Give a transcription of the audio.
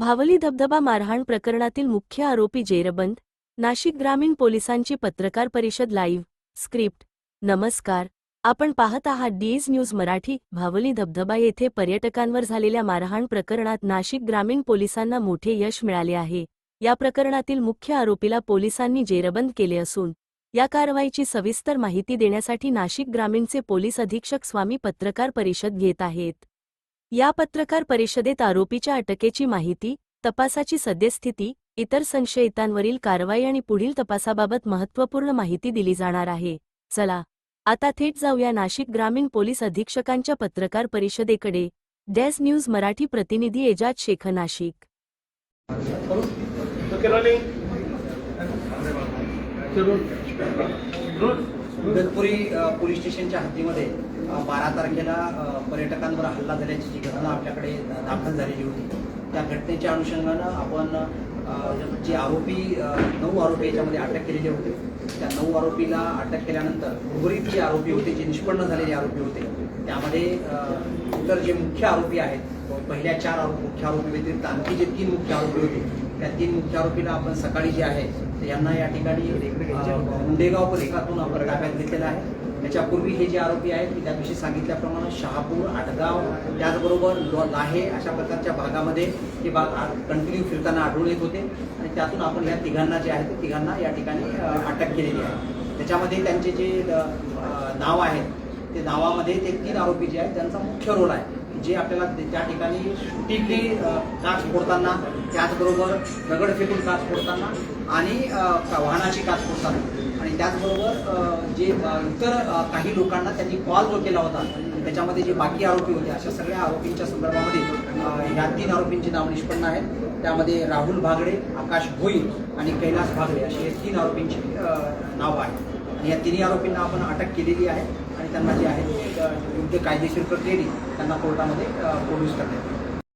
भावली धबधबा मारहाण प्रकरणातील मुख्य आरोपी जेरबंद. नाशिक ग्रामीण पोलिसांची पत्रकार परिषद लाईव्ह स्क्रिप्ट. नमस्कार, आपण पाहत आहात डीएस न्यूज मराठी. भावली धबधबा येथे पर्यटकांवर झालेल्या मारहाण प्रकरणात नाशिक ग्रामीण पोलिसांना मोठे यश मिळाले आहे. या प्रकरणातील मुख्य आरोपीला पोलिसांनी जेरबंद केले असून या कारवाईची सविस्तर माहिती देण्यासाठी नाशिक ग्रामीणचे पोलीस अधीक्षक स्वामी पत्रकार परिषद घेत आहेत. या पत्रकार परिषदेत आरोपीच्या अटकेची माहिती, तपासाची सद्यस्थिती, इतर संशयितांवरील कारवाई आणि पुढील तपासाबाबत महत्त्वपूर्ण माहिती दिली जाणार आहे. चला आता थेट जाऊया नाशिक ग्रामीण पोलीस अधीक्षकांच्या पत्रकार परिषदेकडे. डॅश न्यूज मराठी प्रतिनिधी एजाज शेख, नाशिक. इगतपुरी पोलीस स्टेशनच्या हद्दीमध्ये 12 तारखेला पर्यटकांवर हल्ला झाल्याची जी घटना आपल्याकडे दाखल झालेली होती, त्या घटनेच्या अनुषंगानं आपण जे आरोपी 9 आरोपी याच्यामध्ये अटक केलेले होते, त्या 9 आरोपीला अटक केल्यानंतर उर्वरित जे आरोपी होते, जे निष्पन्न झालेले आरोपी होते, त्यामध्ये इतर जे मुख्य आरोपी आहेत, पहिल्या 4 मुख्य आरोपी व्यतिरिक्त आणखी जे 3 मुख्य आरोपी होते, त्या 3 मुख्य आरोपीला आपण सकाळी जे आहे यांना या ठिकाणी मुंडेगाव पथकातून आपण ताब्यात घेतलेलं आहे. याच्यापूर्वी हे जे आरोपी आहेत की त्या दिवशी सांगितल्याप्रमाणे शहापूर, आटगाव, त्याचबरोबर लाहे अशा प्रकारच्या भागामध्ये हे कंटिन्यू फिरताना आढळून येत होते आणि त्यातून आपण या तिघांना जे आहे ते तिघांना या ठिकाणी अटक केलेली आहे. त्याच्यामध्ये त्यांचे जे नाव आहेत ते नावामध्ये ते 3 आरोपी जे आहेत त्यांचा मुख्य रोल आहे, जे आपल्याला त्या ठिकाणी टिकली काच फोडताना, त्याचबरोबर दगड फेकून काच फोडताना आणि वाहनाची काच फोडताना आणि त्याचबरोबर जे इतर काही लोकांना त्यांनी कॉल जो केला होता त्याच्यामध्ये जे बाकी आरोपी होते, अशा सगळ्या आरोपींच्या संदर्भामध्ये ह्या 3 आरोपींची नाव निष्पन्न आहेत. त्यामध्ये राहुल भागडे, आकाश भोईर आणि कैलास भागडे अशी 3 आरोपींची नावं आहेत. आणि या 3 आरोपींना आपण अटक केलेली आहे आणि त्यांना जे आहे योग्य कायदेशीर प्रक्रियेने त्यांना कोर्टामध्ये प्रोड्यूस करण्यात येईल.